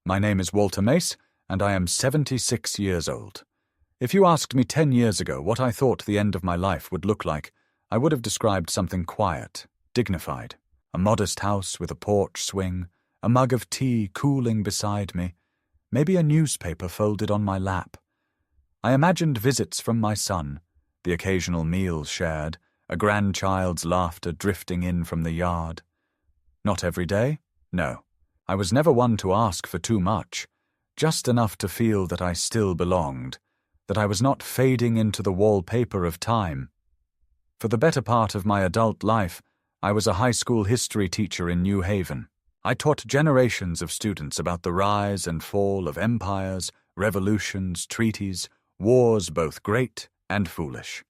My name is Walter Mace, and I am 76 years old. If you asked me 10 years ago what I thought the end of my life would look like, I would have described something quiet, dignified, a modest house with a porch swing, a mug of tea cooling beside me, maybe a newspaper folded on my lap. I imagined visits from my son, the occasional meal shared, a grandchild's laughter drifting in from the yard. Not every day? No. I was never one to ask for too much, just enough to feel that I still belonged, that I was not fading into the wallpaper of time. For the better part of my adult life, I was a high school history teacher in New Haven. I taught generations of students about the rise and fall of empires, revolutions, treaties, wars both great and foolish.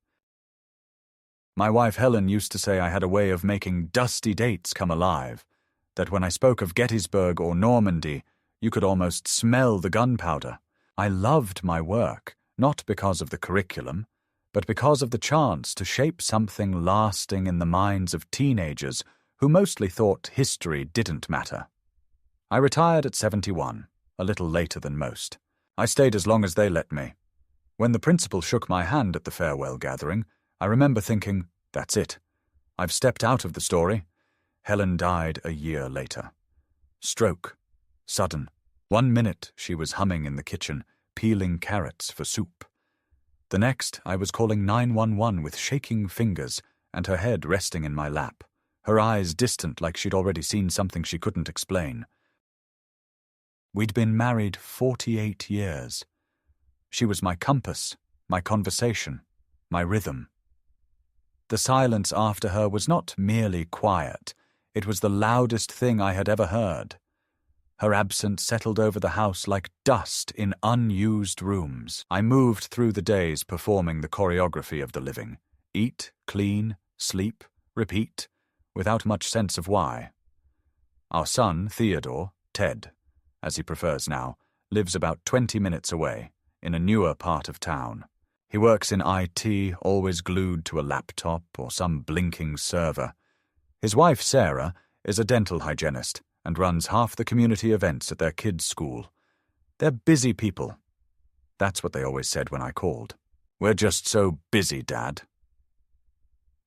My wife Helen used to say I had a way of making dusty dates come alive, that when I spoke of Gettysburg or Normandy, you could almost smell the gunpowder. I loved my work, not because of the curriculum, but because of the chance to shape something lasting in the minds of teenagers who mostly thought history didn't matter. I retired at 71, a little later than most. I stayed as long as they let me. When the principal shook my hand at the farewell gathering, I remember thinking, that's it. I've stepped out of the story. Helen died a year later. Stroke. Sudden. 1 minute she was humming in the kitchen, peeling carrots for soup. The next I was calling 911 with shaking fingers and her head resting in my lap, her eyes distant like she'd already seen something she couldn't explain. We'd been married 48 years. She was my compass, my conversation, my rhythm. The silence after her was not merely quiet, it was the loudest thing I had ever heard. Her absence settled over the house like dust in unused rooms. I moved through the days performing the choreography of the living. Eat, clean, sleep, repeat, without much sense of why. Our son, Theodore, Ted, as he prefers now, lives about 20 minutes away, in a newer part of town. He works in IT, always glued to a laptop or some blinking server. His wife, Sarah, is a dental hygienist and runs half the community events at their kids' school. They're busy people. That's what they always said when I called. We're just so busy, Dad.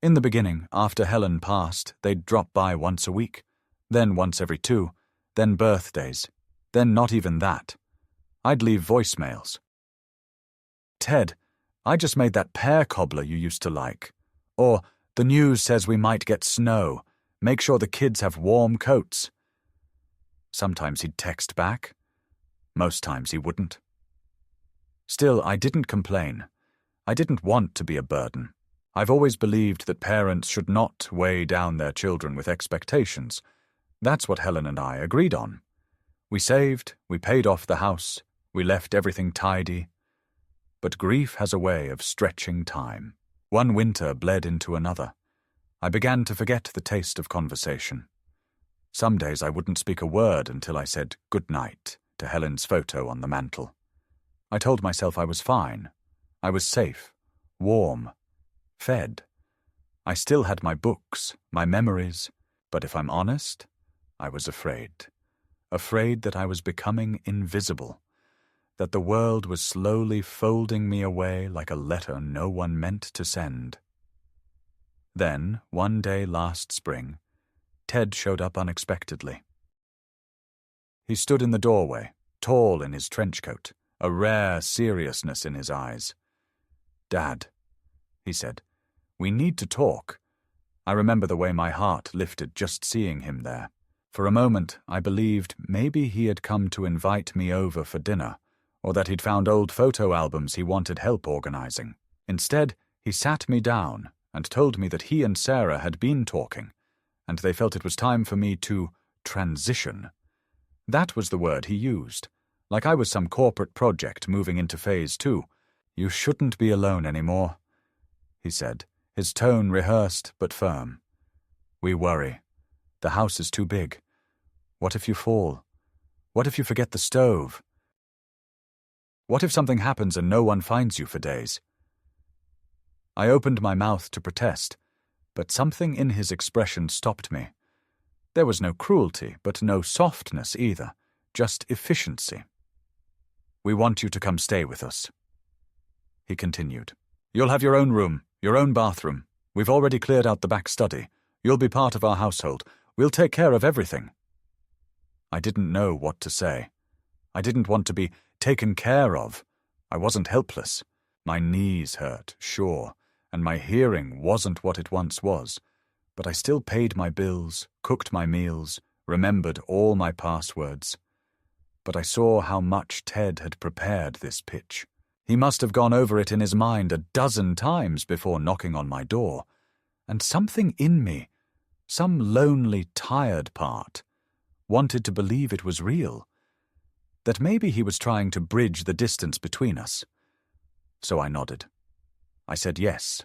In the beginning, after Helen passed, they'd drop by once a week, then once every 2, then birthdays, then not even that. I'd leave voicemails. Ted, I just made that pear cobbler you used to like. Or, the news says we might get snow. Make sure the kids have warm coats. Sometimes he'd text back. Most times he wouldn't. Still, I didn't complain. I didn't want to be a burden. I've always believed that parents should not weigh down their children with expectations. That's what Helen and I agreed on. We saved, we paid off the house, we left everything tidy. But grief has a way of stretching time. One winter bled into another. I began to forget the taste of conversation. Some days I wouldn't speak a word until I said good night to Helen's photo on the mantel. I told myself I was fine. I was safe, warm, fed. I still had my books, my memories, but if I'm honest, I was afraid. Afraid that I was becoming invisible, that the world was slowly folding me away like a letter no one meant to send. Then, one day last spring, Ted showed up unexpectedly. He stood in the doorway, tall in his trench coat, a rare seriousness in his eyes. Dad, he said, we need to talk. I remember the way my heart lifted just seeing him there. For a moment, I believed maybe he had come to invite me over for dinner, or that he'd found old photo albums he wanted help organizing. Instead, he sat me down and told me that he and Sarah had been talking, and they felt it was time for me to transition. That was the word he used, like I was some corporate project moving into phase 2. You shouldn't be alone anymore, he said, his tone rehearsed but firm. We worry. The house is too big. What if you fall? What if you forget the stove? What if something happens and no one finds you for days? I opened my mouth to protest, but something in his expression stopped me. There was no cruelty, but no softness either, just efficiency. "We want you to come stay with us," he continued. "You'll have your own room, your own bathroom. We've already cleared out the back study. You'll be part of our household. We'll take care of everything." I didn't know what to say. I didn't want to be taken care of. I wasn't helpless. My knees hurt, sure, and my hearing wasn't what it once was, but I still paid my bills, cooked my meals, remembered all my passwords. But I saw how much Ted had prepared this pitch. He must have gone over it in his mind 12 times before knocking on my door, and something in me, some lonely, tired part, wanted to believe it was real, that maybe he was trying to bridge the distance between us. So I nodded. I said yes.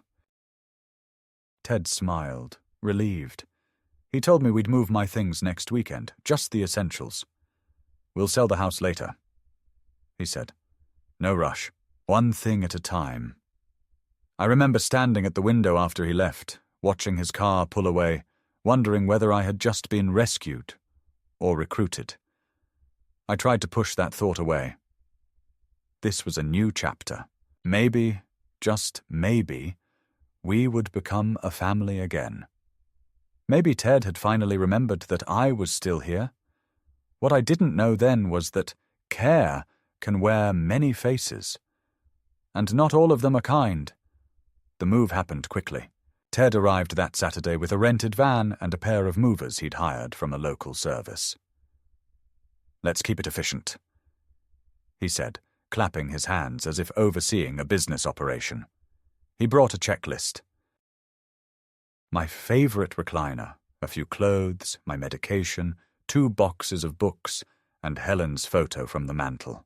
Ted smiled, relieved. He told me we'd move my things next weekend, just the essentials. "We'll sell the house later," he said. "No rush. One thing at a time." I remember standing at the window after he left, watching his car pull away, wondering whether I had just been rescued or recruited. I tried to push that thought away. This was a new chapter. Maybe, just maybe, we would become a family again. Maybe Ted had finally remembered that I was still here. What I didn't know then was that care can wear many faces, and not all of them are kind. The move happened quickly. Ted arrived that Saturday with a rented van and a pair of movers he'd hired from a local service. "Let's keep it efficient," he said, clapping his hands as if overseeing a business operation. He brought a checklist. My favorite recliner, a few clothes, my medication, 2 boxes of books, and Helen's photo from the mantel.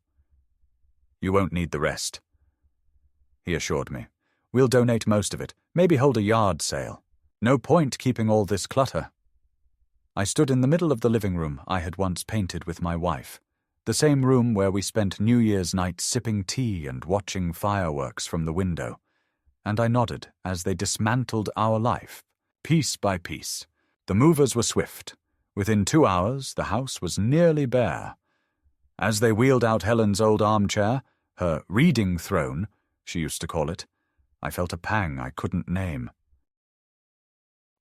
"You won't need the rest," he assured me. "We'll donate most of it, maybe hold a yard sale. No point keeping all this clutter." I stood in the middle of the living room I had once painted with my wife, the same room where we spent New Year's night sipping tea and watching fireworks from the window, and I nodded as they dismantled our life, piece by piece. The movers were swift. Within 2 hours, the house was nearly bare. As they wheeled out Helen's old armchair, her reading throne, she used to call it, I felt a pang I couldn't name.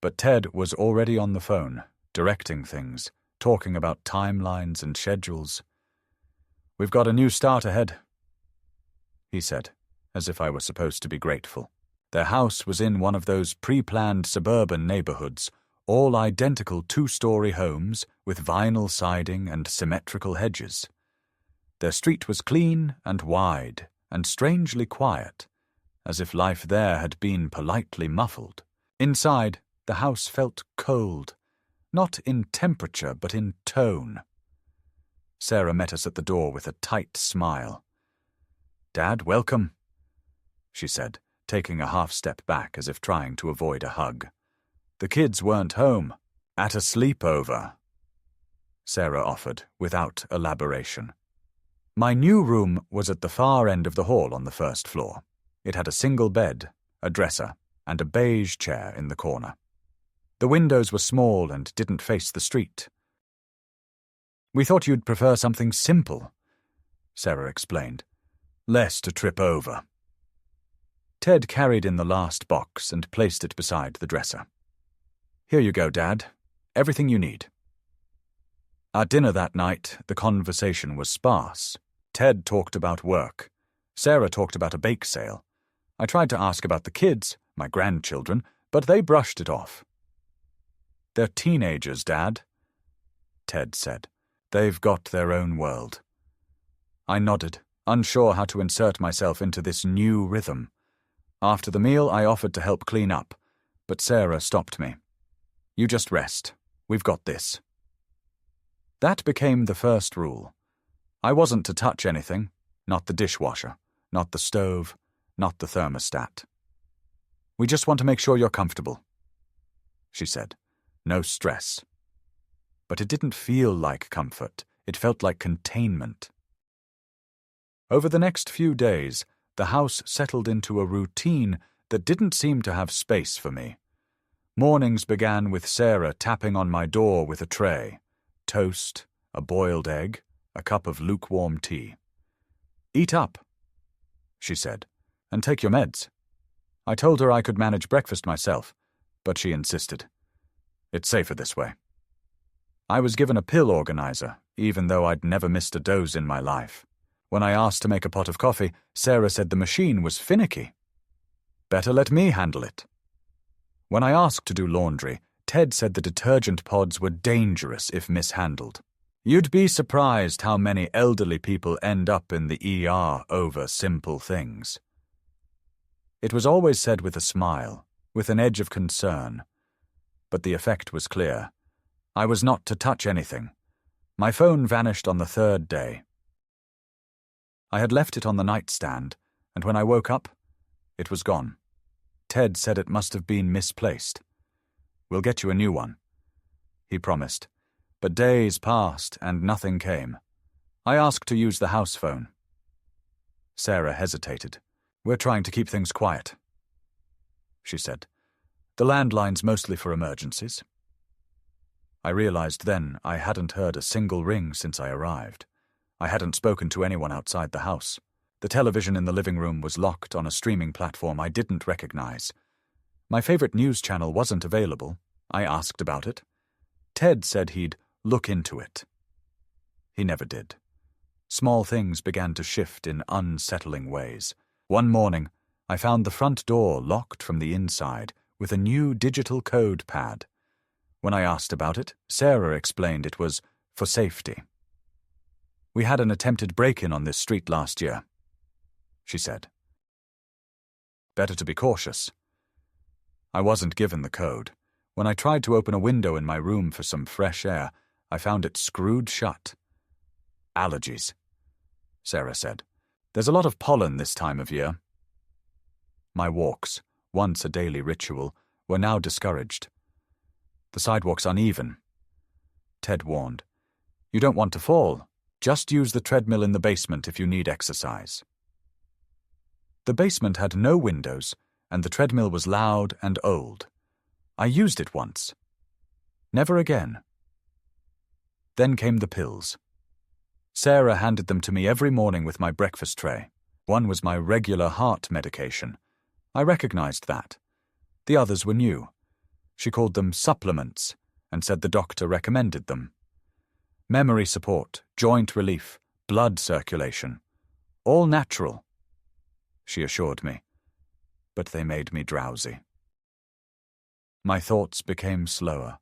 But Ted was already on the phone, directing things, talking about timelines and schedules. "We've got a new start ahead," he said, as if I were supposed to be grateful. Their house was in one of those pre-planned suburban neighborhoods, all identical 2-story homes with vinyl siding and symmetrical hedges. Their street was clean and wide and strangely quiet, as if life there had been politely muffled. Inside, the house felt cold, not in temperature but in tone. Sarah met us at the door with a tight smile. "Dad, welcome," she said, taking a half-step back as if trying to avoid a hug. "The kids weren't home. At a sleepover," Sarah offered, without elaboration. My new room was at the far end of the hall on the first floor. It had a single bed, a dresser, and a beige chair in the corner. The windows were small and didn't face the street. "We thought you'd prefer something simple," Sarah explained. "Less to trip over." Ted carried in the last box and placed it beside the dresser. "Here you go, Dad. Everything you need." At dinner that night, the conversation was sparse. Ted talked about work. Sarah talked about a bake sale. I tried to ask about the kids, my grandchildren, but they brushed it off. "They're teenagers, Dad," Ted said. "They've got their own world." I nodded, unsure how to insert myself into this new rhythm. After the meal, I offered to help clean up, but Sarah stopped me. "You just rest. We've got this." That became the first rule. I wasn't to touch anything, not the dishwasher, not the stove, not the thermostat. "We just want to make sure you're comfortable," she said. "No stress." But it didn't feel like comfort. It felt like containment. Over the next few days, the house settled into a routine that didn't seem to have space for me. Mornings began with Sarah tapping on my door with a tray, toast, a boiled egg, a cup of lukewarm tea. "Eat up," she said, "and take your meds." I told her I could manage breakfast myself, but she insisted. It's safer this way. I was given a pill organizer, even though I'd never missed a dose in my life. When I asked to make a pot of coffee, Sarah said the machine was finicky. Better let me handle it. When I asked to do laundry, Ted said the detergent pods were dangerous if mishandled. You'd be surprised how many elderly people end up in the ER over simple things. It was always said with a smile, with an edge of concern. But the effect was clear. I was not to touch anything. My phone vanished on the third day. I had left it on the nightstand, and when I woke up, it was gone. Ted said it must have been misplaced. "We'll get you a new one," he promised. But days passed and nothing came. I asked to use the house phone. Sarah hesitated. "We're trying to keep things quiet," she said. "The landline's mostly for emergencies." I realized then I hadn't heard a single ring since I arrived. I hadn't spoken to anyone outside the house. The television in the living room was locked on a streaming platform I didn't recognize. My favorite news channel wasn't available. I asked about it. Ted said he'd look into it. He never did. Small things began to shift in unsettling ways. One morning, I found the front door locked from the inside with a new digital code pad. When I asked about it, Sarah explained it was for safety. "We had an attempted break-in on this street last year," she said. "Better to be cautious." I wasn't given the code. When I tried to open a window in my room for some fresh air, I found it screwed shut. "Allergies," Sarah said. "There's a lot of pollen this time of year." My walks, once a daily ritual, were now discouraged. "The sidewalk's uneven," Ted warned. "You don't want to fall. Just use the treadmill in the basement if you need exercise." The basement had no windows, and the treadmill was loud and old. I used it once. Never again. Then came the pills. Sarah handed them to me every morning with my breakfast tray. One was my regular heart medication. I recognized that. The others were new. She called them supplements and said the doctor recommended them. Memory support, joint relief, blood circulation. All natural, she assured me. But they made me drowsy. My thoughts became slower.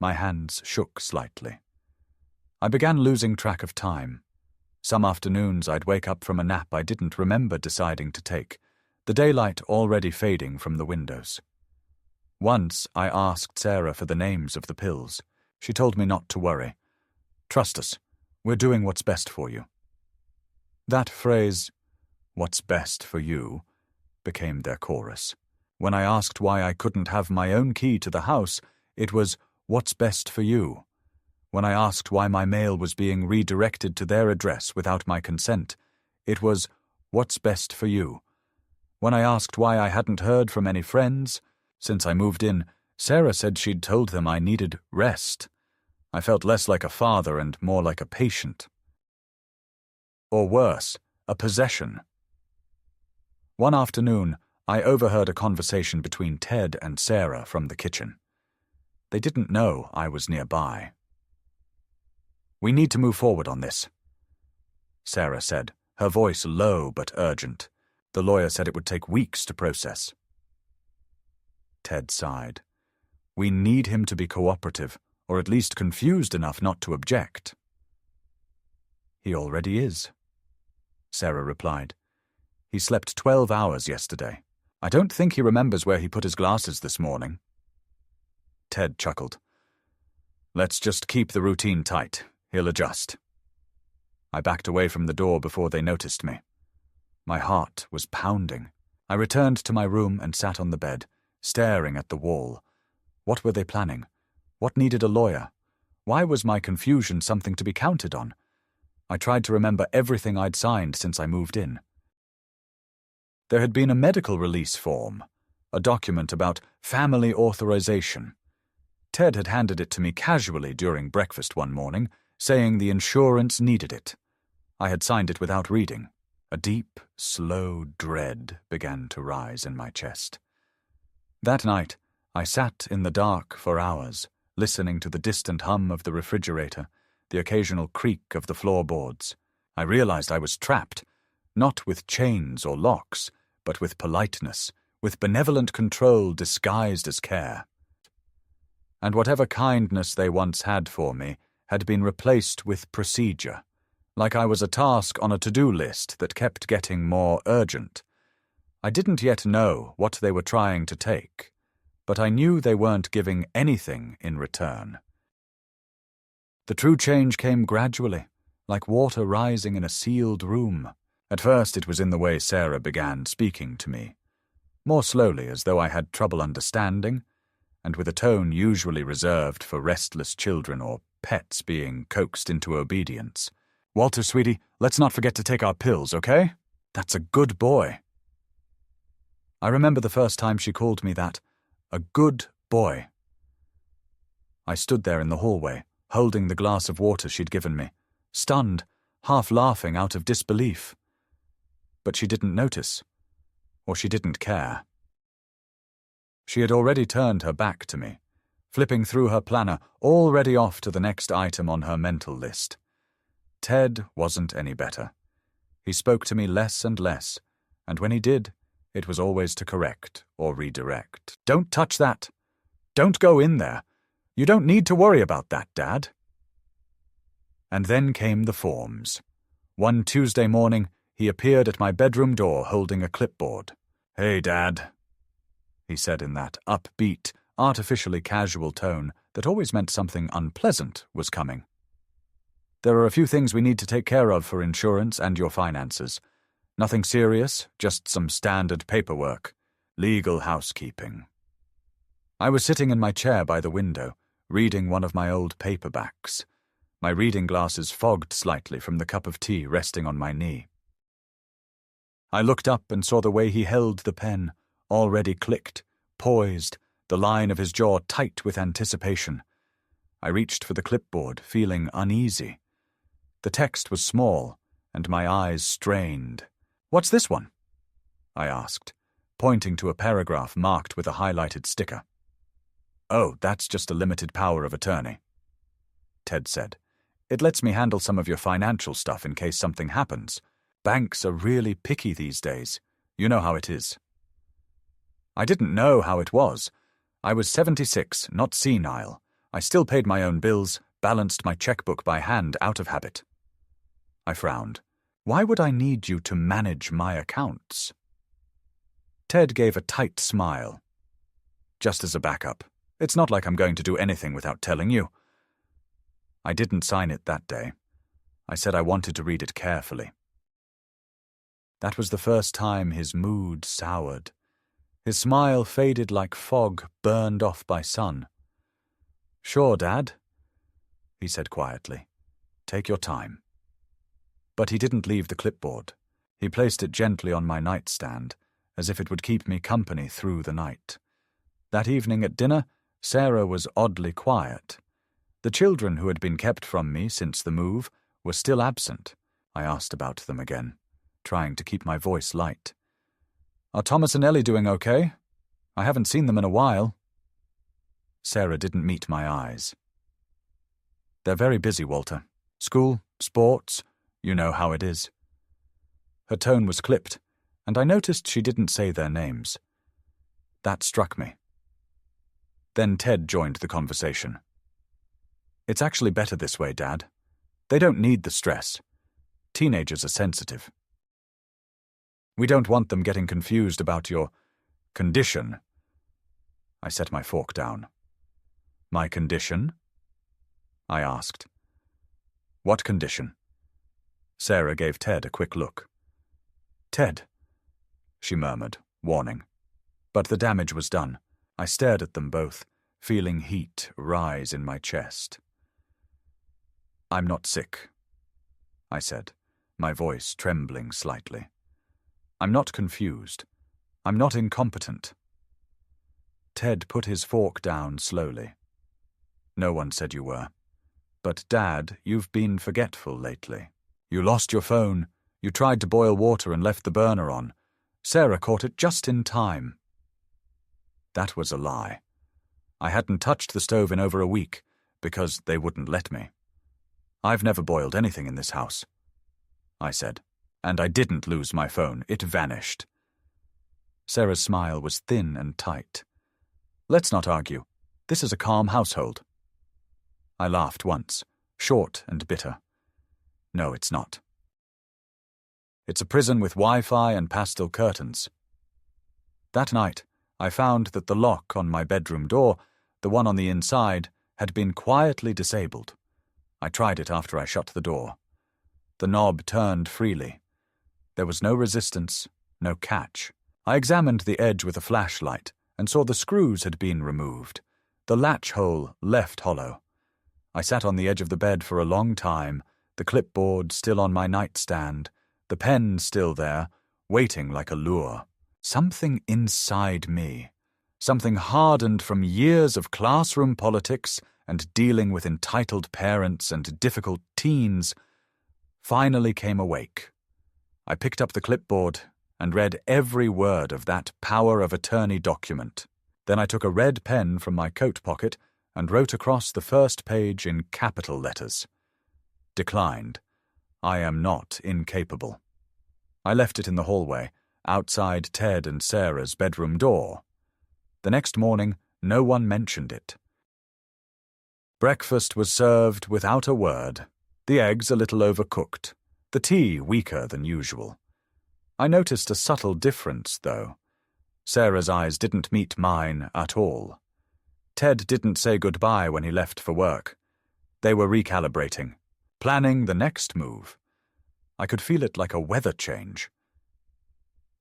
My hands shook slightly. I began losing track of time. Some afternoons I'd wake up from a nap I didn't remember deciding to take, the daylight already fading from the windows. Once I asked Sarah for the names of the pills. She told me not to worry. "Trust us. We're doing what's best for you." That phrase, "what's best for you," became their chorus. When I asked why I couldn't have my own key to the house, it was, "What's best for you?" When I asked why my mail was being redirected to their address without my consent, it was, "What's best for you?" When I asked why I hadn't heard from any friends, since I moved in, Sarah said she'd told them I needed rest. I felt less like a father and more like a patient. Or worse, a possession. One afternoon, I overheard a conversation between Ted and Sarah from the kitchen. They didn't know I was nearby. "We need to move forward on this," Sarah said, her voice low but urgent. The lawyer said it would take weeks to process. Ted sighed. "We need him to be cooperative, or at least confused enough not to object." "He already is," Sarah replied. "He slept 12 hours yesterday. I don't think he remembers where he put his glasses this morning." Ted chuckled. "Let's just keep the routine tight. He'll adjust." I backed away from the door before they noticed me. My heart was pounding. I returned to my room and sat on the bed, staring at the wall. What were they planning? What needed a lawyer? Why was my confusion something to be counted on? I tried to remember everything I'd signed since I moved in. There had been a medical release form, a document about family authorization. Ted had handed it to me casually during breakfast one morning, saying the insurance needed it. I had signed it without reading. A deep, slow dread began to rise in my chest. That night, I sat in the dark for hours, listening to the distant hum of the refrigerator, the occasional creak of the floorboards. I realized I was trapped, not with chains or locks, but with politeness, with benevolent control disguised as care. And whatever kindness they once had for me had been replaced with procedure, like I was a task on a to-do list that kept getting more urgent. I didn't yet know what they were trying to take, but I knew they weren't giving anything in return. The true change came gradually, like water rising in a sealed room. At first it was in the way Sarah began speaking to me, more slowly as though I had trouble understanding, and with a tone usually reserved for restless children or pets being coaxed into obedience. "Walter, sweetie, let's not forget to take our pills, okay? That's a good boy." I remember the first time she called me that, a good boy. I stood there in the hallway, holding the glass of water she'd given me, stunned, half laughing out of disbelief. But she didn't notice, or she didn't care. She had already turned her back to me, flipping through her planner, already off to the next item on her mental list. Ted wasn't any better. He spoke to me less and less, and when he did, it was always to correct or redirect. "Don't touch that. Don't go in there. You don't need to worry about that, Dad." And then came the forms. One Tuesday morning, he appeared at my bedroom door holding a clipboard. "Hey, Dad," he said in that upbeat, artificially casual tone that always meant something unpleasant was coming. "There are a few things we need to take care of for insurance and your finances. Nothing serious, just some standard paperwork. Legal housekeeping." I was sitting in my chair by the window, reading one of my old paperbacks. My reading glasses fogged slightly from the cup of tea resting on my knee. I looked up and saw the way he held the pen, already clicked, poised, the line of his jaw tight with anticipation. I reached for the clipboard, feeling uneasy. The text was small, and my eyes strained. "What's this one?" I asked, pointing to a paragraph marked with a highlighted sticker. "Oh, that's just a limited power of attorney," Ted said. "It lets me handle some of your financial stuff in case something happens. Banks are really picky these days. You know how it is." I didn't know how it was. I was 76, not senile. I still paid my own bills, balanced my checkbook by hand out of habit. I frowned. "Why would I need you to manage my accounts?" Ted gave a tight smile. "Just as a backup. It's not like I'm going to do anything without telling you." I didn't sign it that day. I said I wanted to read it carefully. That was the first time his mood soured. His smile faded like fog burned off by sun. "Sure, Dad," he said quietly. "Take your time." But he didn't leave the clipboard. He placed it gently on my nightstand, as if it would keep me company through the night. That evening at dinner, Sarah was oddly quiet. The children who had been kept from me since the move were still absent. I asked about them again, trying to keep my voice light. "Are Thomas and Ellie doing okay? I haven't seen them in a while." Sarah didn't meet my eyes. "They're very busy, Walter. School, sports, you know how it is." Her tone was clipped, and I noticed she didn't say their names. That struck me. Then Ted joined the conversation. "It's actually better this way, Dad. They don't need the stress. Teenagers are sensitive. We don't want them getting confused about your condition." I set my fork down. "My condition?" I asked. "What condition?" Sarah gave Ted a quick look. "Ted," she murmured, warning. But the damage was done. I stared at them both, feeling heat rise in my chest. "I'm not sick," I said, my voice trembling slightly. "I'm not confused. I'm not incompetent." Ted put his fork down slowly. "No one said you were. But, Dad, you've been forgetful lately. You lost your phone. You tried to boil water and left the burner on. Sarah caught it just in time. That was a lie. I hadn't touched the stove in over a week, because they wouldn't let me. I've never boiled anything in this house, I said, and I didn't lose my phone. It vanished. Sarah's smile was thin and tight. Let's not argue. This is a calm household. I laughed once, short and bitter. No, it's not. It's a prison with Wi-Fi and pastel curtains. That night, I found that the lock on my bedroom door, the one on the inside, had been quietly disabled. I tried it after I shut the door. The knob turned freely. There was no resistance, no catch. I examined the edge with a flashlight and saw the screws had been removed, the latch hole left hollow. I sat on the edge of the bed for a long time, the clipboard still on my nightstand, the pen still there, waiting like a lure. Something inside me, something hardened from years of classroom politics and dealing with entitled parents and difficult teens, finally came awake. I picked up the clipboard and read every word of that power of attorney document. Then I took a red pen from my coat pocket and wrote across the first page in capital letters. Declined. I am not incapable. I left it in the hallway, outside Ted and Sarah's bedroom door. The next morning, no one mentioned it. Breakfast was served without a word, the eggs a little overcooked, the tea weaker than usual. I noticed a subtle difference, though. Sarah's eyes didn't meet mine at all. Ted didn't say goodbye when he left for work. They were recalibrating, planning the next move. I could feel it like a weather change.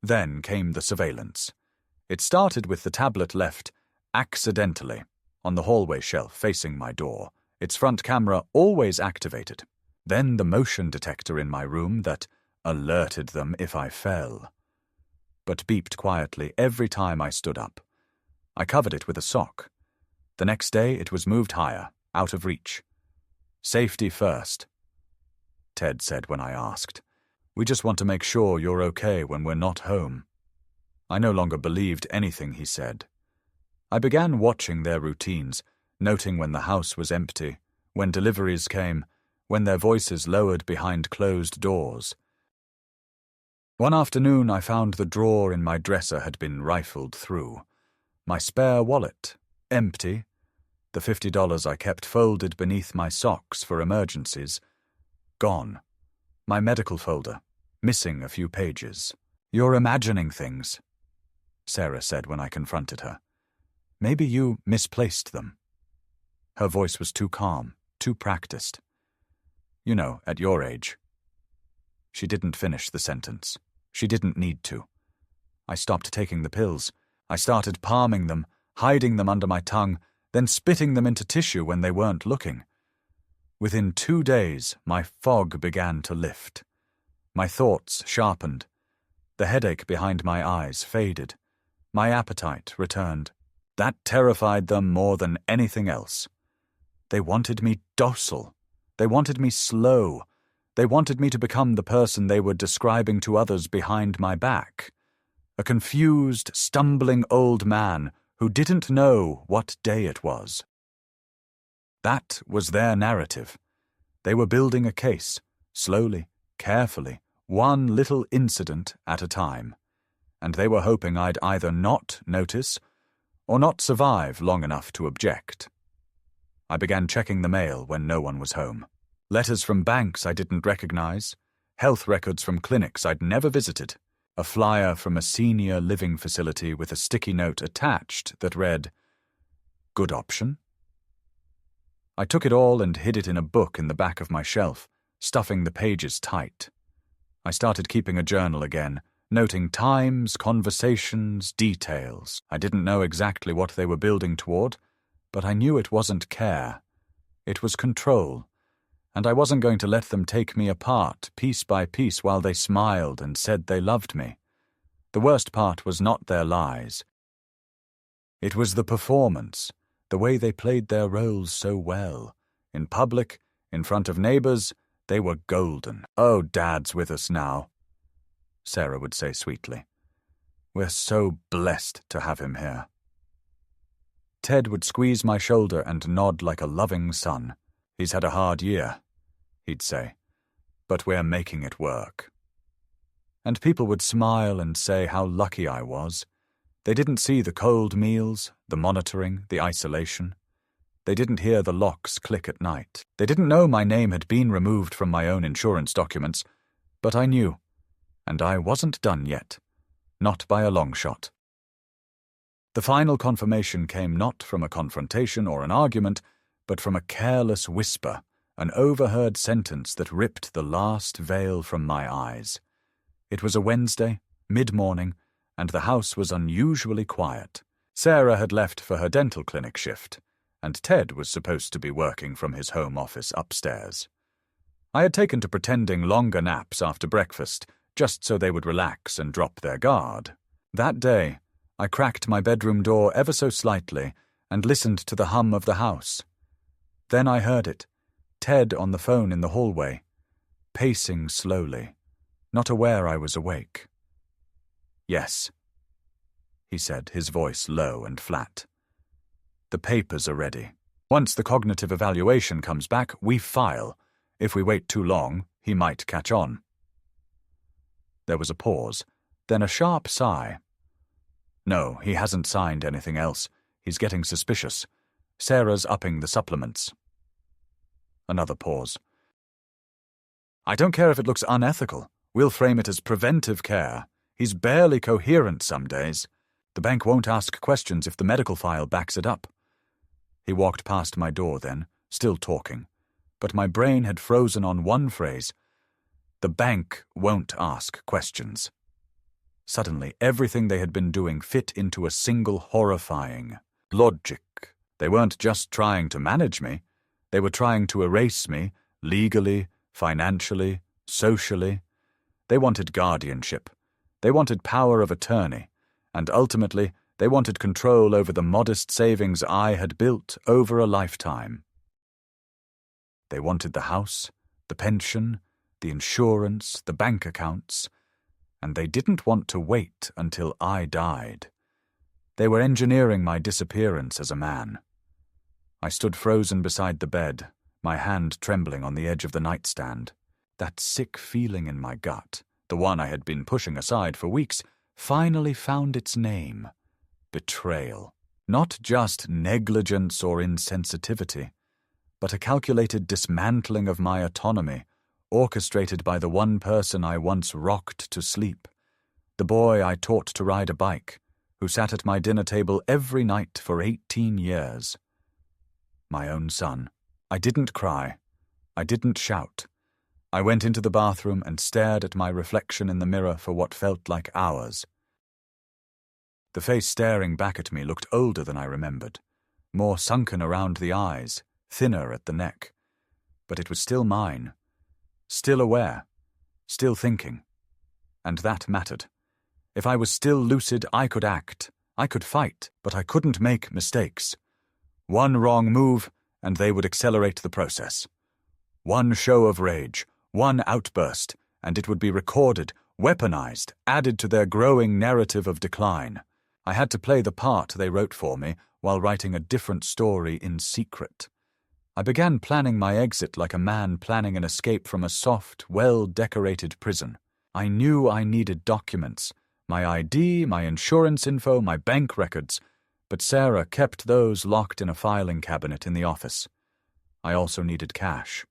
Then came the surveillance. It started with the tablet left, accidentally, on the hallway shelf facing my door, its front camera always activated. Then the motion detector in my room that alerted them if I fell, but beeped quietly every time I stood up. I covered it with a sock. The next day it was moved higher, out of reach. Safety first, Ted said when I asked. We just want to make sure you're okay when we're not home. I no longer believed anything he said. I began watching their routines, noting when the house was empty, when deliveries came, when their voices lowered behind closed doors. One afternoon I found the drawer in my dresser had been rifled through. My spare wallet, empty, the $50 I kept folded beneath my socks for emergencies, gone. My medical folder, missing a few pages. You're imagining things, Sarah said when I confronted her. Maybe you misplaced them. Her voice was too calm, too practiced. You know, at your age. She didn't finish the sentence. She didn't need to. I stopped taking the pills. I started palming them, hiding them under my tongue, then spitting them into tissue when they weren't looking. Within 2 days, my fog began to lift. My thoughts sharpened. The headache behind my eyes faded. My appetite returned. That terrified them more than anything else. They wanted me docile. They wanted me slow. They wanted me to become the person they were describing to others behind my back. A confused, stumbling old man who didn't know what day it was. That was their narrative. They were building a case, slowly, carefully, one little incident at a time. And they were hoping I'd either not notice or not survive long enough to object. I began checking the mail when no one was home. Letters from banks I didn't recognize, health records from clinics I'd never visited, a flyer from a senior living facility with a sticky note attached that read, "Good option?" I took it all and hid it in a book in the back of my shelf, stuffing the pages tight. I started keeping a journal again, noting times, conversations, details. I didn't know exactly what they were building toward, but I knew it wasn't care. It was control, and I wasn't going to let them take me apart piece by piece while they smiled and said they loved me. The worst part was not their lies. It was the performance, the way they played their roles so well, in public, In front of neighbors, they were golden. "Oh, Dad's with us now," Sarah would say sweetly. "We're so blessed to have him here." Ted would squeeze my shoulder and nod like a loving son. "He's had a hard year," he'd say, "but we're making it work." And people would smile and say how lucky I was. They didn't see the cold meals, the monitoring, the isolation. They didn't hear the locks click at night. They didn't know my name had been removed from my own insurance documents, but I knew, and I wasn't done yet, not by a long shot. The final confirmation came not from a confrontation or an argument, but from a careless whisper, an overheard sentence that ripped the last veil from my eyes. It was a Wednesday, mid-morning, and the house was unusually quiet. Sarah had left for her dental clinic shift, and Ted was supposed to be working from his home office upstairs. I had taken to pretending longer naps after breakfast, just so they would relax and drop their guard. That day, I cracked my bedroom door ever so slightly and listened to the hum of the house. Then I heard it, Ted on the phone in the hallway, pacing slowly, not aware I was awake. "Yes," he said, his voice low and flat. "The papers are ready. Once the cognitive evaluation comes back, we file. If we wait too long, he might catch on." There was a pause, then a sharp sigh. "No, he hasn't signed anything else. He's getting suspicious. Sarah's upping the supplements." Another pause. "I don't care if it looks unethical. We'll frame it as preventive care. He's barely coherent some days. The bank won't ask questions if the medical file backs it up." He walked past my door then, still talking, but my brain had frozen on one phrase. The bank won't ask questions. Suddenly, everything they had been doing fit into a single horrifying logic. They weren't just trying to manage me. They were trying to erase me, legally, financially, socially. They wanted guardianship. They wanted power of attorney. And ultimately, they wanted control over the modest savings I had built over a lifetime. They wanted the house, the pension, the insurance, the bank accounts, and they didn't want to wait until I died. They were engineering my disappearance as a man. I stood frozen beside the bed, my hand trembling on the edge of the nightstand. That sick feeling in my gut, the one I had been pushing aside for weeks, finally found its name: betrayal. Not just negligence or insensitivity, but a calculated dismantling of my autonomy, orchestrated by the one person I once rocked to sleep, the boy I taught to ride a bike, who sat at my dinner table every night for 18 years. My own son. I didn't cry. I didn't shout. I went into the bathroom and stared at my reflection in the mirror for what felt like hours. The face staring back at me looked older than I remembered, more sunken around the eyes, thinner at the neck. But it was still mine, still aware, still thinking. And that mattered. If I was still lucid, I could act, I could fight, but I couldn't make mistakes. One wrong move, and they would accelerate the process. One show of rage, one outburst, and it would be recorded, weaponized, added to their growing narrative of decline. I had to play the part they wrote for me while writing a different story in secret. I began planning my exit like a man planning an escape from a soft, well-decorated prison. I knew I needed documents, my ID, my insurance info, my bank records, but Sarah kept those locked in a filing cabinet in the office. I also needed cash.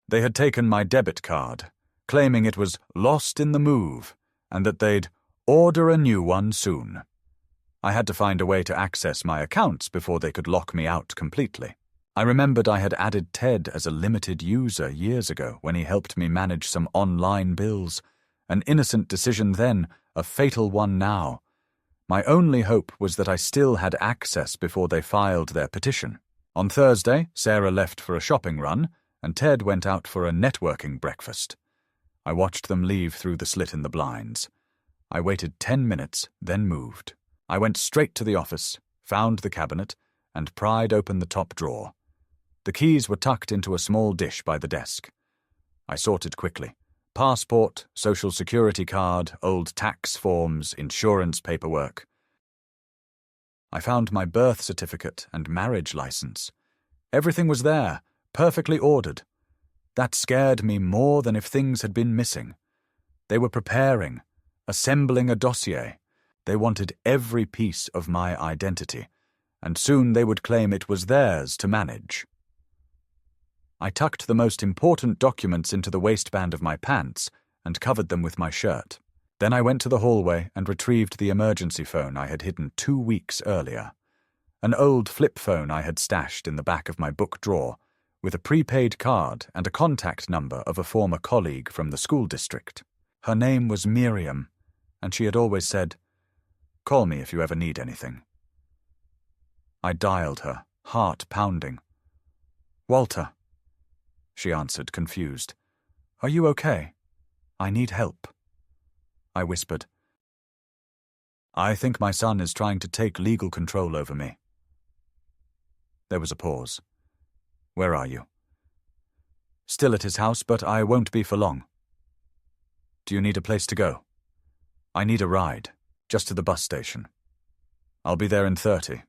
They had taken my debit card, claiming it was lost in the move, and that they'd order a new one soon. I had to find a way to access my accounts before they could lock me out completely. I remembered I had added Ted as a limited user years ago when he helped me manage some online bills. An innocent decision then, a fatal one now. My only hope was that I still had access before they filed their petition. On Thursday, Sarah left for a shopping run, and Ted went out for a networking breakfast. I watched them leave through the slit in the blinds. I waited 10 minutes, then moved. I went straight to the office, found the cabinet, and pried open the top drawer. The keys were tucked into a small dish by the desk. I sorted quickly. Passport, social security card, old tax forms, insurance paperwork. I found my birth certificate and marriage license. Everything was there, perfectly ordered. That scared me more than if things had been missing. They were preparing, assembling a dossier. They wanted every piece of my identity, and soon they would claim it was theirs to manage. I tucked the most important documents into the waistband of my pants and covered them with my shirt. Then I went to the hallway and retrieved the emergency phone I had hidden 2 weeks earlier. An old flip phone I had stashed in the back of my book drawer, with a prepaid card and a contact number of a former colleague from the school district. Her name was Miriam, and she had always said, "Call me if you ever need anything." I dialed her, heart pounding. "Walter," she answered, confused. "Are you okay? I need help." I whispered, "I think my son is trying to take legal control over me." There was a pause. "Where are you?" "Still at his house, but I won't be for long." "Do you need a place to go?" "I need a ride, just to the bus station." "I'll be there in 30.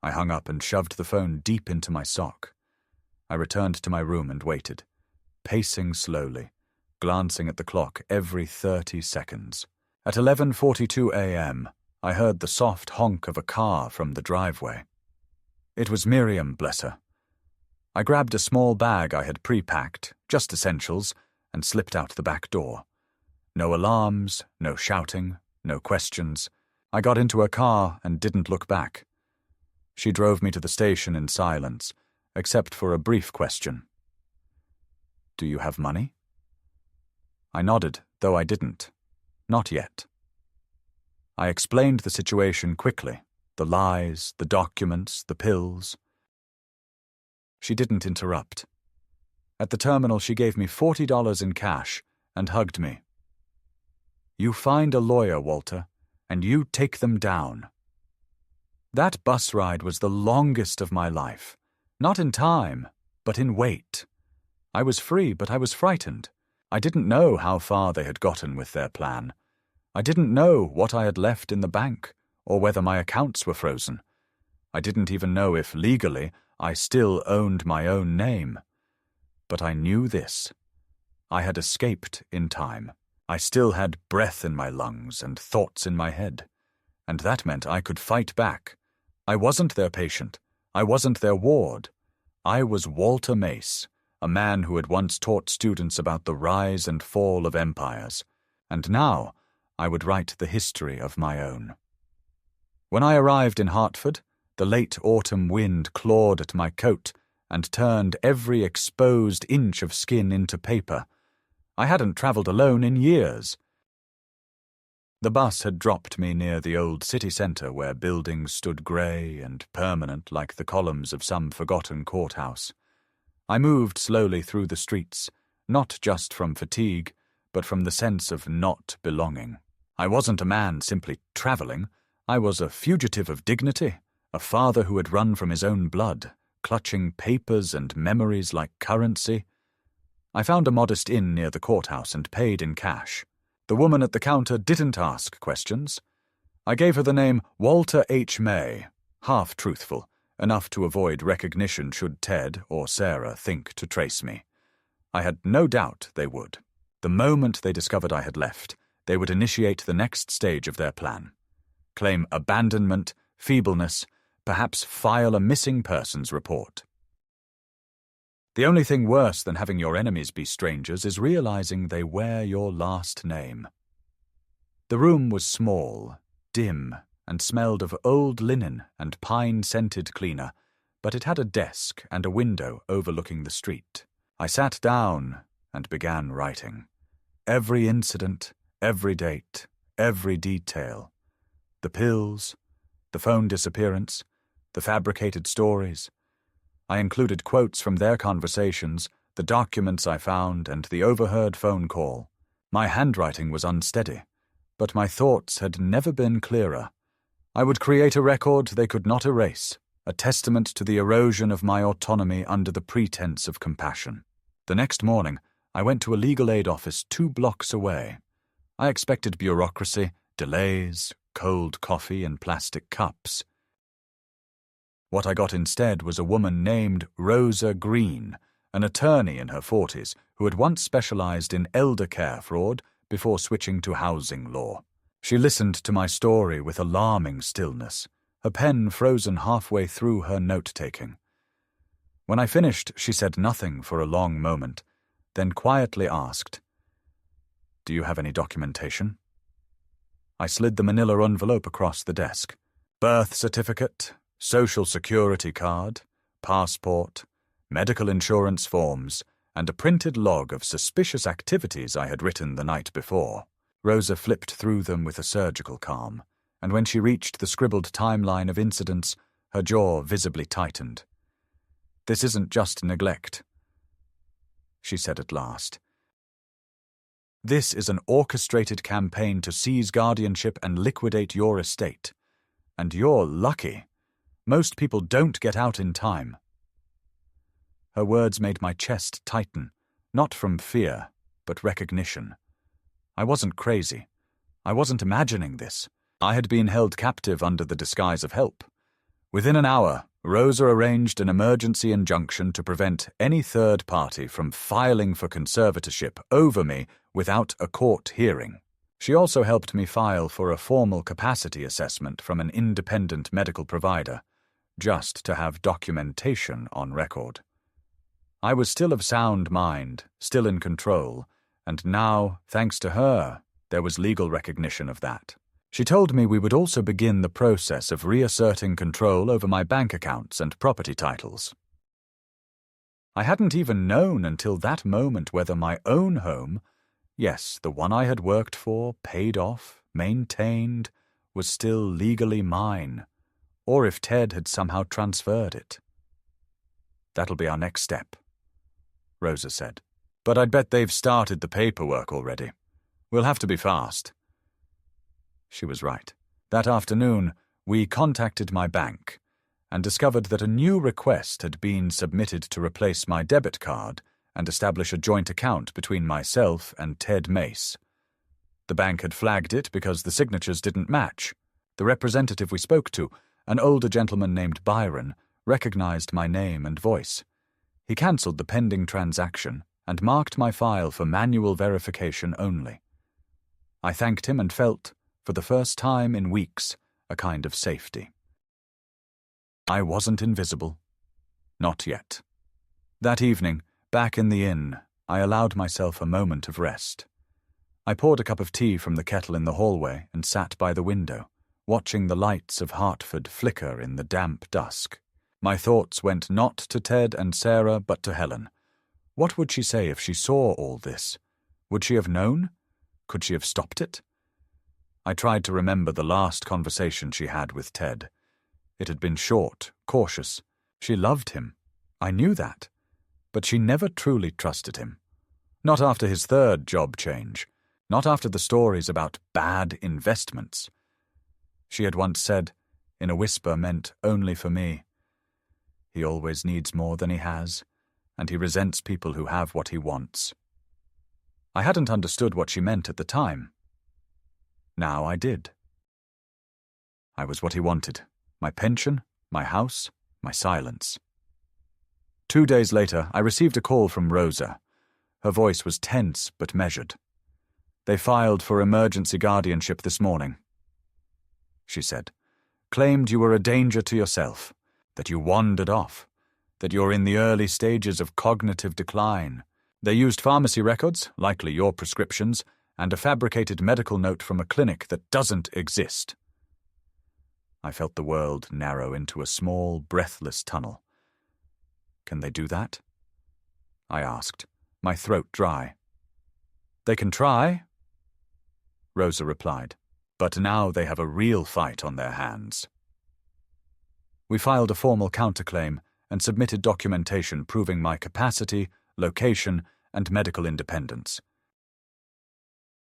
I hung up and shoved the phone deep into my sock. I returned to my room and waited, pacing slowly, glancing at the clock every 30 seconds. At 11:42 a.m., I heard the soft honk of a car from the driveway. It was Miriam, bless her. I grabbed a small bag I had pre-packed, just essentials, and slipped out the back door. No alarms, no shouting, no questions. I got into her car and didn't look back. She drove me to the station in silence, except for a brief question. "Do you have money?" I nodded, though I didn't. Not yet. I explained the situation quickly, the lies, the documents, the pills. She didn't interrupt. At the terminal, she gave me $40 in cash and hugged me. "You find a lawyer, Walter, and you take them down." That bus ride was the longest of my life. Not in time, but in wait. I was free, but I was frightened. I didn't know how far they had gotten with their plan. I didn't know what I had left in the bank, or whether my accounts were frozen. I didn't even know if, legally, I still owned my own name. But I knew this. I had escaped in time. I still had breath in my lungs and thoughts in my head. And that meant I could fight back. I wasn't their patient. I wasn't their ward. I was Walter Mace, a man who had once taught students about the rise and fall of empires. And now I would write the history of my own. When I arrived in Hartford, the late autumn wind clawed at my coat and turned every exposed inch of skin into paper. I hadn't travelled alone in years. The bus had dropped me near the old city centre where buildings stood grey and permanent like the columns of some forgotten courthouse. I moved slowly through the streets, not just from fatigue, but from the sense of not belonging. I wasn't a man simply travelling. I was a fugitive of dignity, a father who had run from his own blood, clutching papers and memories like currency. I found a modest inn near the courthouse and paid in cash. The woman at the counter didn't ask questions. I gave her the name Walter H. May, half-truthful, enough to avoid recognition should Ted or Sarah think to trace me. I had no doubt they would. The moment they discovered I had left, they would initiate the next stage of their plan. Claim abandonment, feebleness, perhaps file a missing persons report. The only thing worse than having your enemies be strangers is realizing they wear your last name. The room was small, dim, and smelled of old linen and pine-scented cleaner, but it had a desk and a window overlooking the street. I sat down and began writing. Every incident, every date, every detail. The pills, the phone disappearance, the fabricated stories. I included quotes from their conversations, the documents I found, and the overheard phone call. My handwriting was unsteady, but my thoughts had never been clearer. I would create a record they could not erase, a testament to the erosion of my autonomy under the pretense of compassion. The next morning, I went to a legal aid office 2 blocks away. I expected bureaucracy, delays, cold coffee in plastic cups. What I got instead was a woman named Rosa Green, an attorney in her 40s who had once specialized in elder care fraud before switching to housing law. She listened to my story with alarming stillness, her pen frozen halfway through her note-taking. When I finished, she said nothing for a long moment, then quietly asked, "Do you have any documentation?" I slid the manila envelope across the desk. Birth certificate, social security card, passport, medical insurance forms, and a printed log of suspicious activities I had written the night before. Rosa flipped through them with a surgical calm, and when she reached the scribbled timeline of incidents, her jaw visibly tightened. "This isn't just neglect," she said at last. "This is an orchestrated campaign to seize guardianship and liquidate your estate. And you're lucky. Most people don't get out in time." Her words made my chest tighten, not from fear, but recognition. I wasn't crazy. I wasn't imagining this. I had been held captive under the disguise of help. Within an hour, Rosa arranged an emergency injunction to prevent any third party from filing for conservatorship over me without a court hearing. She also helped me file for a formal capacity assessment from an independent medical provider, just to have documentation on record. I was still of sound mind, still in control, and now, thanks to her, there was legal recognition of that. She told me we would also begin the process of reasserting control over my bank accounts and property titles. I hadn't even known until that moment whether my own home, yes, the one I had worked for, paid off, maintained, was still legally mine, or if Ted had somehow transferred it. "That'll be our next step," Rosa said. "But I'd bet they've started the paperwork already. We'll have to be fast." She was right. That afternoon, we contacted my bank and discovered that a new request had been submitted to replace my debit card and establish a joint account between myself and Ted Mace. The bank had flagged it because the signatures didn't match. The representative we spoke to, an older gentleman named Byron, recognized my name and voice. He cancelled the pending transaction and marked my file for manual verification only. I thanked him and felt, for the first time in weeks, a kind of safety. I wasn't invisible. Not yet. That evening, back in the inn, I allowed myself a moment of rest. I poured a cup of tea from the kettle in the hallway and sat by the window, watching the lights of Hartford flicker in the damp dusk. My thoughts went not to Ted and Sarah, but to Helen. What would she say if she saw all this? Would she have known? Could she have stopped it? I tried to remember the last conversation she had with Ted. It had been short, cautious. She loved him. I knew that. But she never truly trusted him. Not after his third job change. Not after the stories about bad investments. She had once said, in a whisper meant only for me, "He always needs more than he has, and he resents people who have what he wants." I hadn't understood what she meant at the time. Now I did. I was what he wanted. My pension, my house, my silence. 2 days later, I received a call from Rosa. Her voice was tense but measured. "They filed for emergency guardianship this morning," she said. "Claimed you were a danger to yourself, that you wandered off, that you're in the early stages of cognitive decline. They used pharmacy records, likely your prescriptions, and a fabricated medical note from a clinic that doesn't exist." I felt the world narrow into a small, breathless tunnel. "Can they do that?" I asked, my throat dry. "They can try," Rosa replied, "but now they have a real fight on their hands." We filed a formal counterclaim and submitted documentation proving my capacity, location, and medical independence.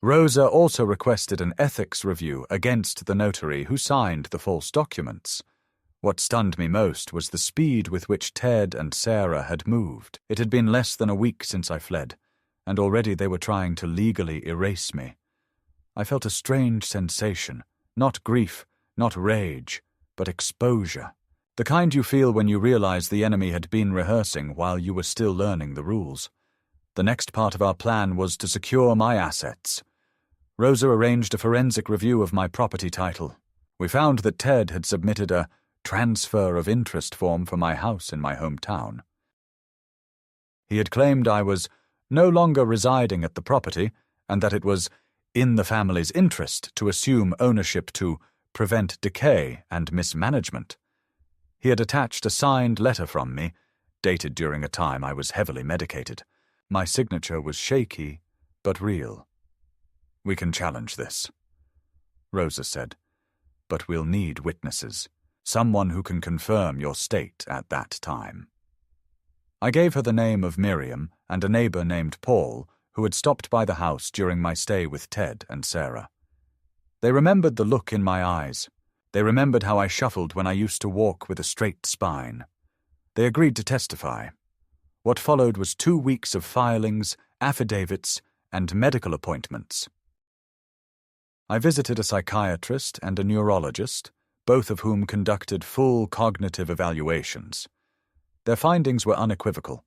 Rosa also requested an ethics review against the notary who signed the false documents. What stunned me most was the speed with which Ted and Sarah had moved. It had been less than a week since I fled, and already they were trying to legally erase me. I felt a strange sensation, not grief, not rage, but exposure. The kind you feel when you realize the enemy had been rehearsing while you were still learning the rules. The next part of our plan was to secure my assets. Rosa arranged a forensic review of my property title. We found that Ted had submitted a transfer of interest form for my house in my hometown. He had claimed I was no longer residing at the property and that it was in the family's interest to assume ownership to prevent decay and mismanagement. He had attached a signed letter from me, dated during a time I was heavily medicated. My signature was shaky, but real. "We can challenge this," Rosa said, "but we'll need witnesses. Someone who can confirm your state at that time." I gave her the name of Miriam and a neighbor named Paul who had stopped by the house during my stay with Ted and Sarah. They remembered the look in my eyes. They remembered how I shuffled when I used to walk with a straight spine. They agreed to testify. What followed was 2 weeks of filings, affidavits, and medical appointments. I visited a psychiatrist and a neurologist, both of whom conducted full cognitive evaluations. Their findings were unequivocal.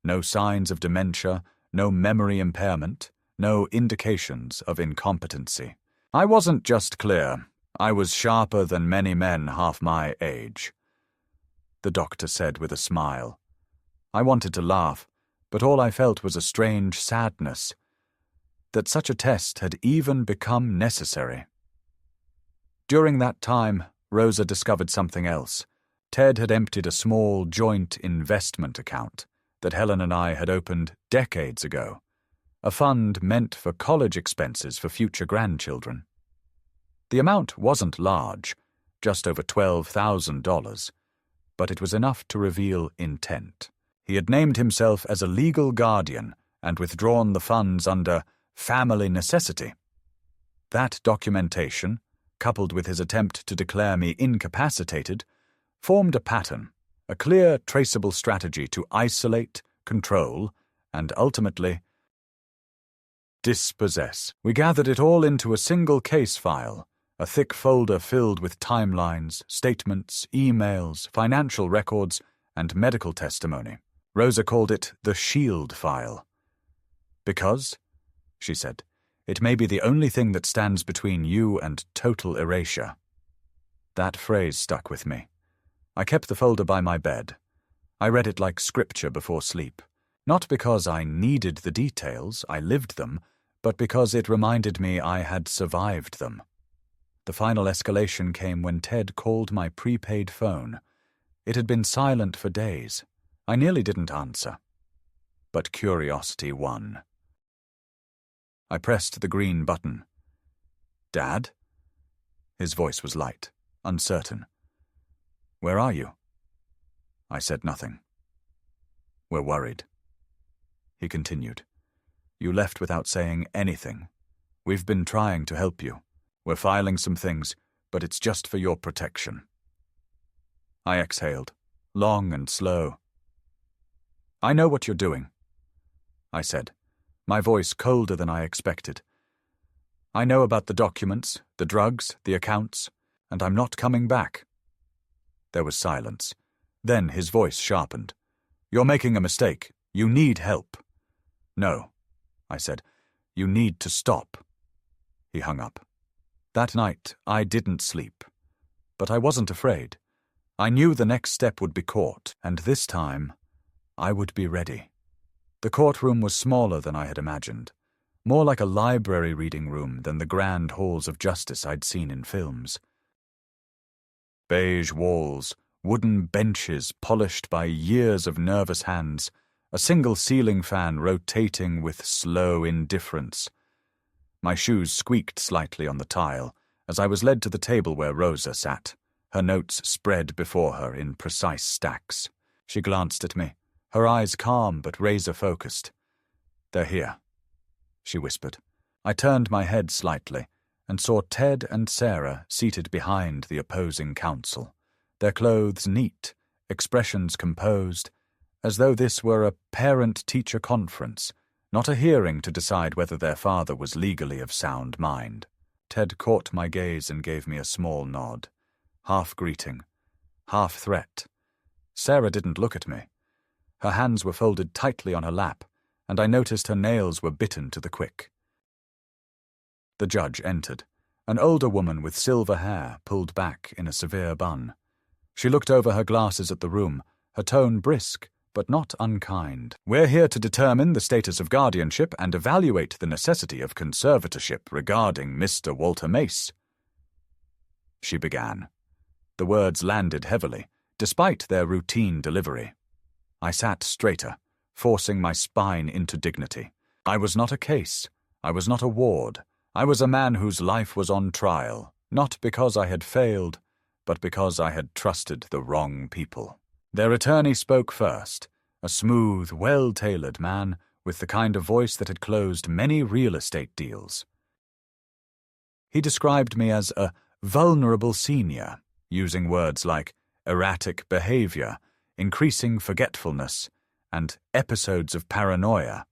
No signs of dementia, no memory impairment, no indications of incompetency. I wasn't just clear. I was sharper than many men half my age, the doctor said with a smile. I wanted to laugh, but all I felt was a strange sadness that such a test had even become necessary. During that time, Rosa discovered something else. Ted had emptied a small joint investment account that Helen and I had opened decades ago, a fund meant for college expenses for future grandchildren. The amount wasn't large, just over $12,000, but it was enough to reveal intent. He had named himself as a legal guardian and withdrawn the funds under family necessity. That documentation, coupled with his attempt to declare me incapacitated, formed a pattern, a clear, traceable strategy to isolate, control, and ultimately dispossess. We gathered it all into a single case file, a thick folder filled with timelines, statements, emails, financial records, and medical testimony. Rosa called it the Shield File. "Because," she said, "it may be the only thing that stands between you and total erasure." That phrase stuck with me. I kept the folder by my bed. I read it like scripture before sleep, not because I needed the details, I lived them, but because it reminded me I had survived them. The final escalation came when Ted called my prepaid phone. It had been silent for days. I nearly didn't answer. But curiosity won. I pressed the green button. "Dad?" His voice was light, uncertain. "Where are you?" I said nothing. "We're worried." He continued. "You left without saying anything. We've been trying to help you. We're filing some things, but it's just for your protection." I exhaled, long and slow. "I know what you're doing," I said, my voice colder than I expected. "I know about the documents, the drugs, the accounts, and I'm not coming back." There was silence. Then his voice sharpened. "You're making a mistake. You need help." "No," I said. "You need to stop." He hung up. That night, I didn't sleep. But I wasn't afraid. I knew the next step would be court, and this time, I would be ready. The courtroom was smaller than I had imagined, more like a library reading room than the grand halls of justice I'd seen in films. Beige walls, wooden benches polished by years of nervous hands, a single ceiling fan rotating with slow indifference. My shoes squeaked slightly on the tile as I was led to the table where Rosa sat, her notes spread before her in precise stacks. She glanced at me, her eyes calm but razor-focused. "They're here," she whispered. I turned my head slightly and saw Ted and Sarah seated behind the opposing counsel, their clothes neat, expressions composed, as though this were a parent-teacher conference, not a hearing to decide whether their father was legally of sound mind. Ted caught my gaze and gave me a small nod, half greeting, half threat. Sarah didn't look at me. Her hands were folded tightly on her lap, and I noticed her nails were bitten to the quick. The judge entered, an older woman with silver hair pulled back in a severe bun. She looked over her glasses at the room, her tone brisk, but not unkind. "We're here to determine the status of guardianship and evaluate the necessity of conservatorship regarding Mr. Walter Mace," she began. The words landed heavily, despite their routine delivery. I sat straighter, forcing my spine into dignity. I was not a case. I was not a ward. I was a man whose life was on trial, not because I had failed, but because I had trusted the wrong people. Their attorney spoke first, a smooth, well-tailored man with the kind of voice that had closed many real estate deals. He described me as a vulnerable senior, using words like erratic behavior, increasing forgetfulness, and episodes of paranoia.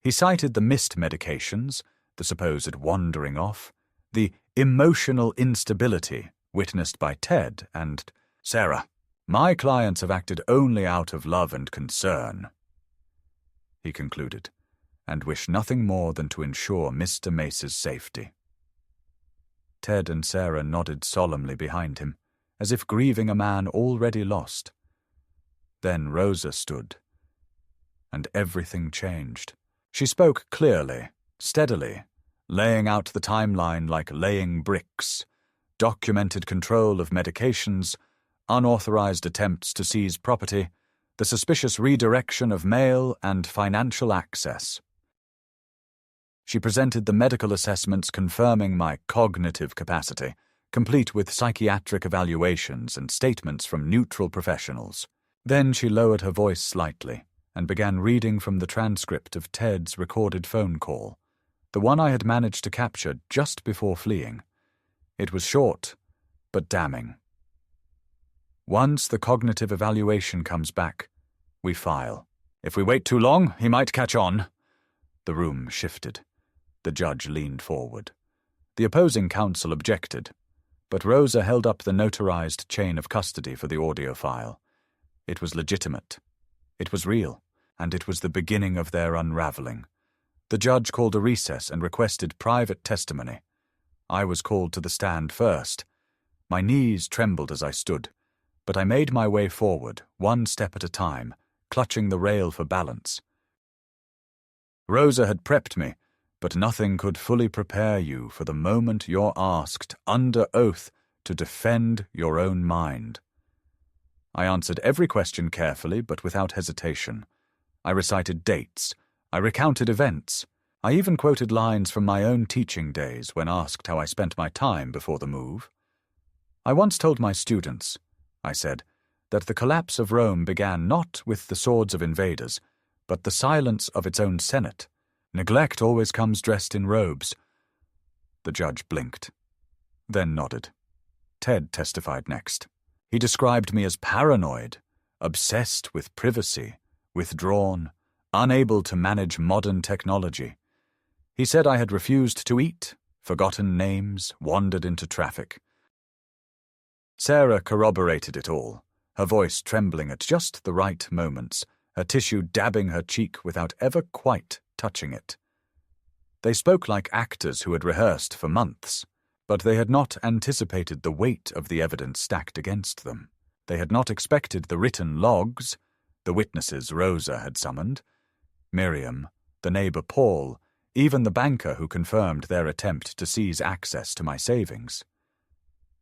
He cited the missed medications, the supposed wandering off, the emotional instability witnessed by Ted and Sarah. "My clients have acted only out of love and concern," he concluded, "and wish nothing more than to ensure Mr. Mace's safety." Ted and Sarah nodded solemnly behind him, as if grieving a man already lost. Then Rosa stood, and everything changed. She spoke clearly, steadily, laying out the timeline like laying bricks, documented control of medications, unauthorized attempts to seize property, the suspicious redirection of mail and financial access. She presented the medical assessments confirming my cognitive capacity, complete with psychiatric evaluations and statements from neutral professionals. Then she lowered her voice slightly and began reading from the transcript of Ted's recorded phone call, the one I had managed to capture just before fleeing. It was short, but damning. "Once the cognitive evaluation comes back, we file. If we wait too long, he might catch on." The room shifted. The judge leaned forward. The opposing counsel objected, but Rosa held up the notarized chain of custody for the audio file. It was legitimate. It was real, and it was the beginning of their unraveling. The judge called a recess and requested private testimony. I was called to the stand first. My knees trembled as I stood, but I made my way forward, one step at a time, clutching the rail for balance. Rosa had prepped me, but nothing could fully prepare you for the moment you're asked, under oath, to defend your own mind. I answered every question carefully, but without hesitation. I recited dates. I recounted events. I even quoted lines from my own teaching days when asked how I spent my time before the move. "I once told my students," I said, "that the collapse of Rome began not with the swords of invaders, but the silence of its own Senate. Neglect always comes dressed in robes." The judge blinked, then nodded. Ted testified next. He described me as paranoid, obsessed with privacy, withdrawn, unable to manage modern technology. He said I had refused to eat, forgotten names, wandered into traffic. Sarah corroborated it all, her voice trembling at just the right moments, her tissue dabbing her cheek without ever quite touching it. They spoke like actors who had rehearsed for months, but they had not anticipated the weight of the evidence stacked against them. They had not expected the written logs, the witnesses Rosa had summoned, Miriam, the neighbor Paul, even the banker who confirmed their attempt to seize access to my savings.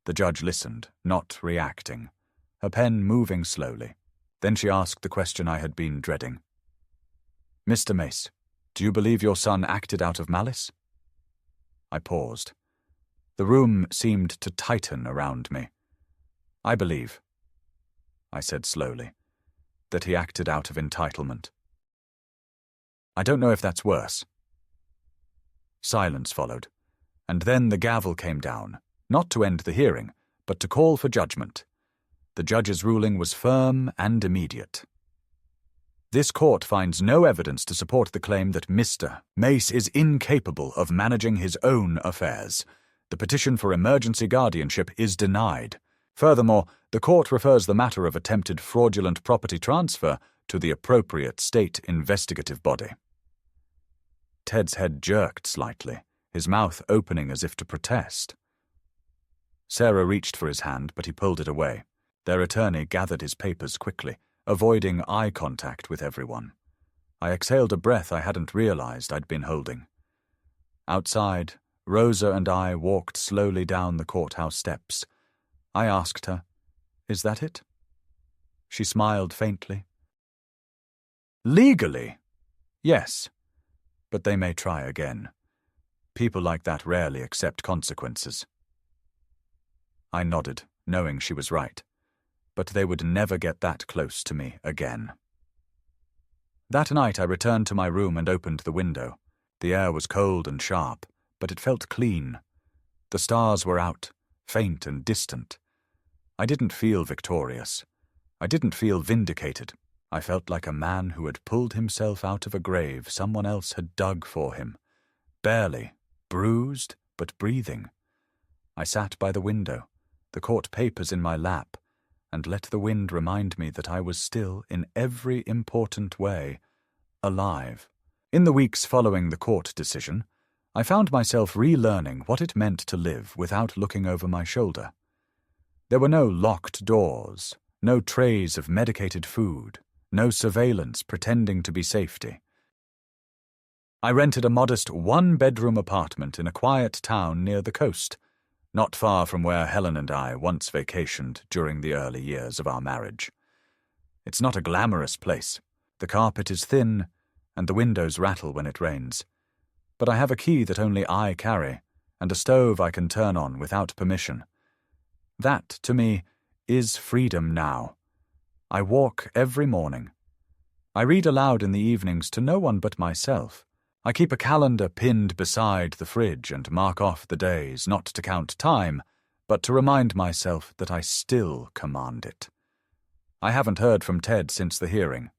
The judge listened, not reacting, her pen moving slowly. Then she asked the question I had been dreading. "Mr. Mace, do you believe your son acted out of malice?" I paused. The room seemed to tighten around me. "I believe," I said slowly, "that he acted out of entitlement. I don't know if that's worse." Silence followed, and then the gavel came down, not to end the hearing, but to call for judgment. The judge's ruling was firm and immediate. This court finds no evidence to support the claim that Mr. Mace is incapable of managing his own affairs. The petition for emergency guardianship is denied. Furthermore, the court refers the matter of attempted fraudulent property transfer to the appropriate state investigative body. Ted's head jerked slightly, his mouth opening as if to protest. Sarah reached for his hand, but he pulled it away. Their attorney gathered his papers quickly, avoiding eye contact with everyone. I exhaled a breath I hadn't realized I'd been holding. Outside, Rosa and I walked slowly down the courthouse steps. I asked her, "Is that it?" She smiled faintly. "Legally, yes, but they may try again. People like that rarely accept consequences." I nodded, knowing she was right, but they would never get that close to me again. That night I returned to my room and opened the window. The air was cold and sharp, but it felt clean. The stars were out, faint and distant. I didn't feel victorious. I didn't feel vindicated. I felt like a man who had pulled himself out of a grave someone else had dug for him. Barely, bruised, but breathing. I sat by the window, the court papers in my lap, and let the wind remind me that I was still, in every important way, alive. In the weeks following the court decision, I found myself relearning what it meant to live without looking over my shoulder. There were no locked doors, no trays of medicated food, no surveillance pretending to be safety. I rented a modest one-bedroom apartment in a quiet town near the coast, not far from where Helen and I once vacationed during the early years of our marriage. It's not a glamorous place. The carpet is thin, and the windows rattle when it rains. But I have a key that only I carry, and a stove I can turn on without permission. That, to me, is freedom now. I walk every morning. I read aloud in the evenings to no one but myself. I keep a calendar pinned beside the fridge and mark off the days, not to count time, but to remind myself that I still command it. I haven't heard from Ted since the hearing.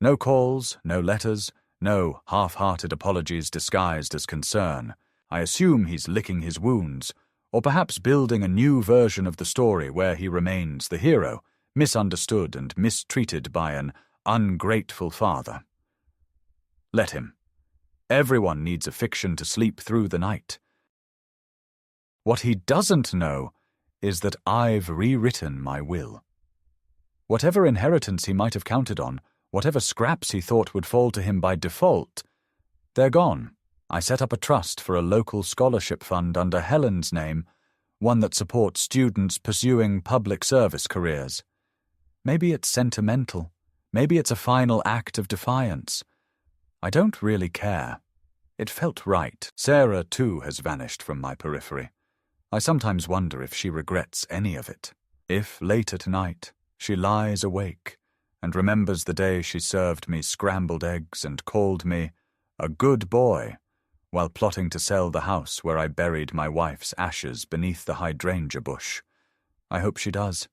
No calls, no letters, no half-hearted apologies disguised as concern. I assume he's licking his wounds, or perhaps building a new version of the story where he remains the hero, misunderstood and mistreated by an ungrateful father. Let him. Everyone needs a fiction to sleep through the night. What he doesn't know is that I've rewritten my will. Whatever inheritance he might have counted on, whatever scraps he thought would fall to him by default, they're gone. I set up a trust for a local scholarship fund under Helen's name, one that supports students pursuing public service careers. Maybe it's sentimental. Maybe it's a final act of defiance. I don't really care. It felt right. Sarah, too, has vanished from my periphery. I sometimes wonder if she regrets any of it. If, late at night, she lies awake and remembers the day she served me scrambled eggs and called me a good boy while plotting to sell the house where I buried my wife's ashes beneath the hydrangea bush. I hope she does.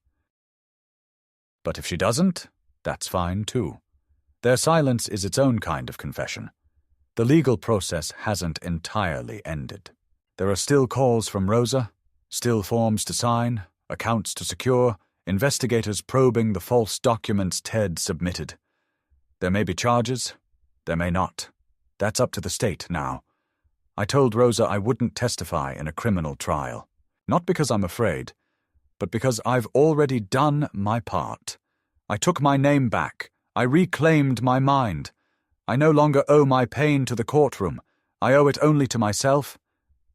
But if she doesn't, that's fine too. Their silence is its own kind of confession. The legal process hasn't entirely ended. There are still calls from Rosa, still forms to sign, accounts to secure, investigators probing the false documents Ted submitted. There may be charges, there may not. That's up to the state now. I told Rosa I wouldn't testify in a criminal trial. Not because I'm afraid, but because I've already done my part. I took my name back. I reclaimed my mind. I no longer owe my pain to the courtroom. I owe it only to myself.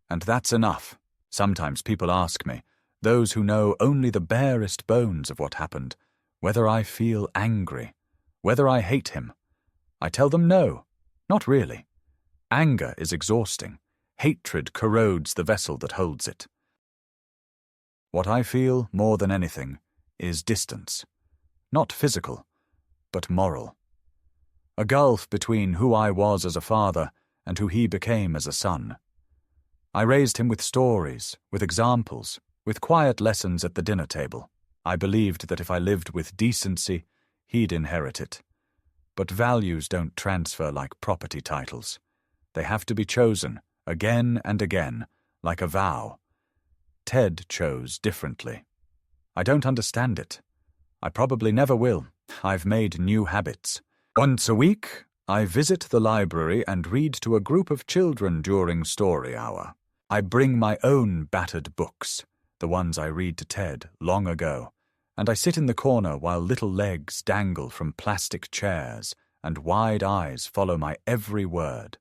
And that's enough. Sometimes people ask me, those who know only the barest bones of what happened, whether I feel angry, whether I hate him. I tell them no, not really. Anger is exhausting. Hatred corrodes the vessel that holds it. What I feel more than anything is distance. Not physical, but moral. A gulf between who I was as a father and who he became as a son. I raised him with stories, with examples, with quiet lessons at the dinner table. I believed that if I lived with decency, he'd inherit it. But values don't transfer like property titles. They have to be chosen, again and again, like a vow. Ted chose differently. I don't understand it. I probably never will. I've made new habits. Once a week, I visit the library and read to a group of children during story hour. I bring my own battered books, the ones I read to Ted long ago, and I sit in the corner while little legs dangle from plastic chairs and wide eyes follow my every word.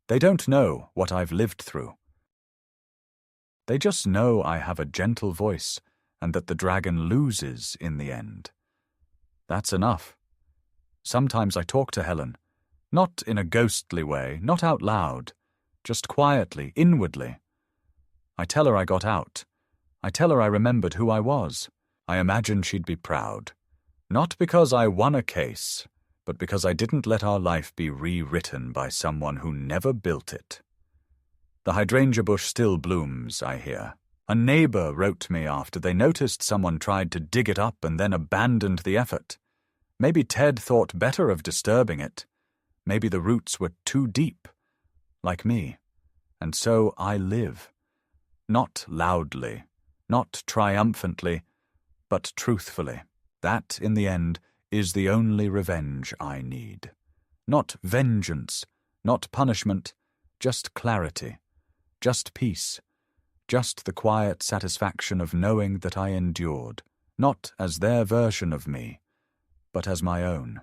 They don't know what I've lived through. They just know I have a gentle voice and that the dragon loses in the end. That's enough. Sometimes I talk to Helen, not in a ghostly way, not out loud, just quietly, inwardly. I tell her I got out. I tell her I remembered who I was. I imagine she'd be proud. Not because I won a case, but because I didn't let our life be rewritten by someone who never built it. The hydrangea bush still blooms, I hear. A neighbor wrote me after they noticed someone tried to dig it up and then abandoned the effort. Maybe Ted thought better of disturbing it. Maybe the roots were too deep, like me. And so I live. Not loudly, not triumphantly, but truthfully. That, in the end, is the only revenge I need. Not vengeance, not punishment, just clarity, just peace, just the quiet satisfaction of knowing that I endured, not as their version of me, but as my own.